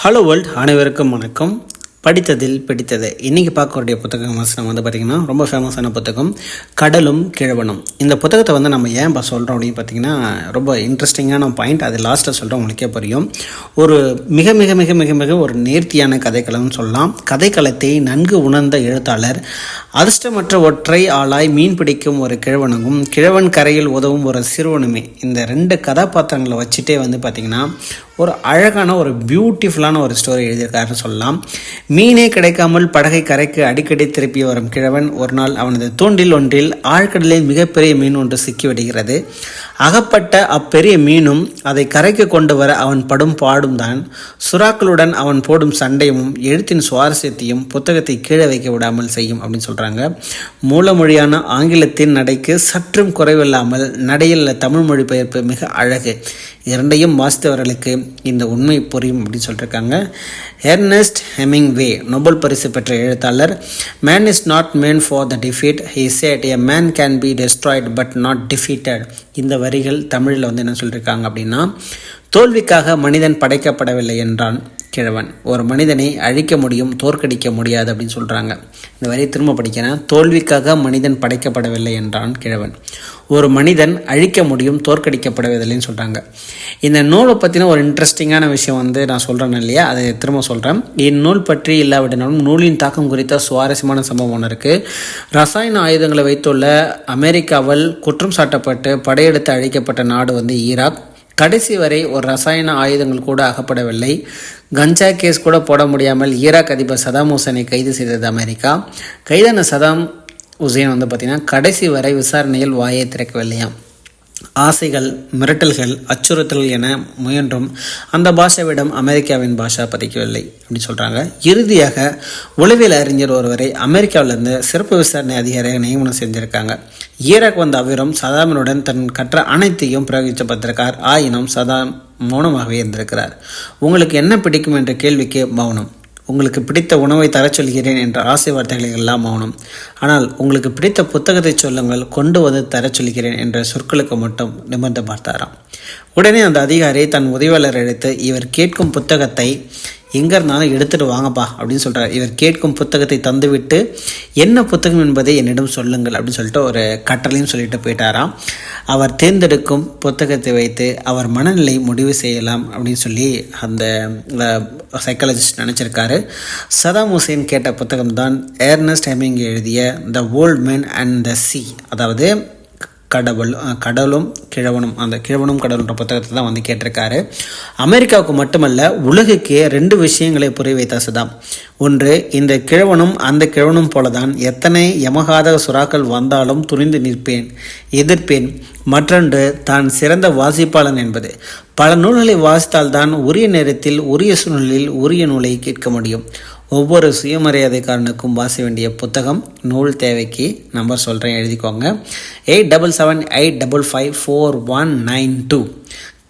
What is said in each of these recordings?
Hello world, அனைவருக்கும் வணக்கம். படித்ததில் பிடித்தது. இன்றைக்கி பார்க்கக்கூடிய புத்தகம் வசனம் பார்த்திங்கன்னா ரொம்ப ஃபேமஸான புத்தகம் கடலும் கிழவனும். இந்த புத்தகத்தை நம்ம ஏன் சொல்கிறோம் அப்படின்னு பார்த்திங்கன்னா ரொம்ப இன்ட்ரெஸ்டிங்கான பாயிண்ட். அது லாஸ்ட்டில் சொல்கிறோம், உங்களுக்கே புரியும். ஒரு மிக மிக மிக மிக மிக ஒரு நேர்த்தியான கதைக்களம்னு சொல்லலாம். கதைக்களத்தை நன்கு உணர்ந்த எழுத்தாளர் அதிர்ஷ்டமற்ற ஒற்றை ஆளாய் மீன் பிடிக்கும் ஒரு கிழவனும் கிழவன் கரையில் உதவும் ஒரு சிறுவனுமே, இந்த ரெண்டு கதாபாத்திரங்களை வச்சுட்டே பார்த்திங்கன்னா ஒரு அழகான ஒரு பியூட்டிஃபுல்லான ஒரு ஸ்டோரி எழுதியிருக்காருன்னு சொல்லலாம். மீனே கிடைக்காமல் படகை கரைக்கு அடிக்கடி திருப்பி வரும் கிழவன் ஒரு நாள் அவனது தூண்டில் ஒன்றில் ஆழ்கடலில் மிகப்பெரிய மீன் ஒன்று சிக்கிவிடுகிறது. அகப்பட்ட அப்பெரிய மீனும் அதை கரைக்கு கொண்டு வர அவன் படும் பாடும் தான் சுறாக்களுடன் அவன் போடும் சண்டையும் எழுத்தின் சுவாரஸ்யத்தையும் புத்தகத்தை கீழே வைக்க விடாமல் செய்யும் அப்படின்னு சொல்கிறாங்க. மூலமொழியான ஆங்கிலத்தின் நடைக்கு சற்றும் குறைவில்லாமல் நடையில் தமிழ் மொழிபெயர்ப்பு மிக அழகு. இரண்டையும் வாசித்தவர்களுக்கு இந்த உண்மை புரியும் அப்படின்னு சொல்லியிருக்காங்க. எர்னஸ்ட் ஹெமிங்வே நோபல் பரிசு பெற்ற எழுத்தாளர். Man is not man for the defeat, he said a man can be destroyed but not defeated. இந்த வரிகள் தமிழில் என்ன சொல்லியிருக்காங்க அப்படின்னா, தோல்விக்காக மனிதன் படைக்கப்படவில்லை என்றான் கிழவன். ஒரு மனிதனை அழிக்க முடியும், தோற்கடிக்க முடியாது அப்படின்னு சொல்கிறாங்க. இந்த வரியை திரும்ப படிக்கிறேன். தோல்விக்காக மனிதன் படைக்கப்படவில்லை என்றான் கிழவன். ஒரு மனிதன் அழிக்க முடியும், தோற்கடிக்கப்படவில்லைன்னு சொல்கிறாங்க. இந்த நூலை பற்றின ஒரு இன்ட்ரெஸ்டிங்கான விஷயம் நான் சொல்கிறேன் இல்லையா, அதை திரும்ப சொல்கிறேன். இந்நூல் பற்றி இல்லாவிட்டாலும் நூலின் தாக்கம் குறித்த சுவாரஸ்யமான சம்பவம் ஒன்று இருக்குது. ரசாயன ஆயுதங்களை வைத்துள்ள அமெரிக்காவில் குற்றம் சாட்டப்பட்டு படையெடுத்து அழிக்கப்பட்ட நாடு ஈராக். கடைசி வரை ஒரு ரசாயன ஆயுதங்கள் கூட அகப்படவில்லை. கஞ்சா கேஸ் கூட போட முடியாமல் ஈராக் அதிபர் சதாம் ஹுசேனை கைது செய்தது அமெரிக்கா. கைதான சதாம் ஹுசேன் பார்த்திங்கன்னா கடைசி வரை விசாரணையில் வாயை திறக்கவில்லையாம். ஆசைகள், மிரட்டல்கள், அச்சுறுத்தல்கள் என முயன்றும் அந்த பாஷாவிடம் அமெரிக்காவின் பாஷா பதிக்கவில்லை அப்படின்னு சொல்கிறாங்க. இறுதியாக உளவியல் அறிஞர் ஒருவரை அமெரிக்காவிலிருந்து சிறப்பு விசாரணை அதிகாரியாக நியமனம் செஞ்சுருக்காங்க. ஈராக் வந்த அவ்விரம் சதாமினுடன் தன் கற்ற அனைத்தையும் பிரயோகிக்கப்பட்டிருக்கார். ஆயினும் சதாம் மௌனமாகவே இருந்திருக்கிறார். உங்களுக்கு என்ன பிடிக்கும் என்ற கேள்விக்கு மௌனம். உங்களுக்கு பிடித்த உணவை தர சொல்கிறேன் என்ற ஆசை வார்த்தைகள் எல்லாம் மௌனம். ஆனால் உங்களுக்கு பிடித்த புத்தகத்தை சொல்லுங்கள், கொண்டு வந்து தர சொல்கிறேன் என்ற சொற்களுக்கு மட்டும் நிமிர்ந்து பார்த்தாராம். உடனே அந்த அதிகாரி தன் உதவியாளர் அழைத்து, இவர் கேட்கும் புத்தகத்தை எங்கே இருந்தாலும் எடுத்துகிட்டு வாங்கப்பா அப்படின்னு சொல்கிறார். இவர் கேட்கும் புத்தகத்தை தந்துவிட்டு என்ன புத்தகம் என்பதை என்னிடம் சொல்லுங்கள் அப்படின்னு சொல்லிட்டு ஒரு கட்டளையும் சொல்லிட்டு போயிட்டாராம். அவர் தேர்ந்தெடுக்கும் புத்தகத்தை வைத்து அவர் மனநிலை முடிவு செய்யலாம் அப்படின்னு சொல்லி அந்த சைக்காலஜிஸ்ட் நினச்சிருக்காரு. சதாம் ஹுசேன் கேட்ட புத்தகம் தான் எர்னஸ்ட் ஹெமிங்வே எழுதிய the old man and the சீ, அதாவது கடலும் கிழவனும். அந்த கிழவனும் கடலுன்ற புத்தகத்தை தான் கேட்டிருக்காரு. அமெரிக்காவுக்கு மட்டுமல்ல, உலகுக்கே 2 விஷயங்களை புரிய வைத்த சதாம். ஒன்று, இந்த கிழவனும் அந்த கிழவனும் போலதான் எத்தனை யமகாத சுறாக்கள் வந்தாலும் துணிந்து நிற்பேன், எதிர்ப்பேன். மற்றொன்று, தான் சிறந்த வாசிப்பாளன் என்பது. பல நூல்களை வாசித்தால்தான் உரிய நேரத்தில் உரிய சூழ்நிலையில் உரிய நூலை கேட்க முடியும். ஒவ்வொரு சுயமரியாதைக்காரனுக்கும் வாசி வேண்டிய புத்தகம் நூல் தேவைக்கு நம்பர் சொல்கிறேன், எழுதிக்கோங்க. 8778554192.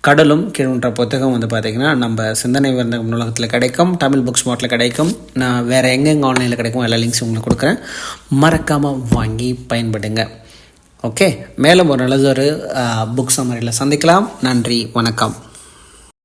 கடலும் கீழ்ன்ற புத்தகம் பார்த்திங்கன்னா நம்ம சிந்தனை வந்த நூலகத்தில் கிடைக்கும், தமிழ் புக்ஸ் மார்ட்டில் கிடைக்கும். நான் வேறு எங்கெங்கே ஆன்லைனில் கிடைக்கும் எல்லா லிங்க்ஸும் உங்களுக்கு கொடுக்குறேன். மறக்காமல் வாங்கி பயன்படுங்க. ஓகே, மேலும் ஒரு நல்லதொரு புக் சம்மரியில் சந்திக்கலாம். நன்றி, வணக்கம்.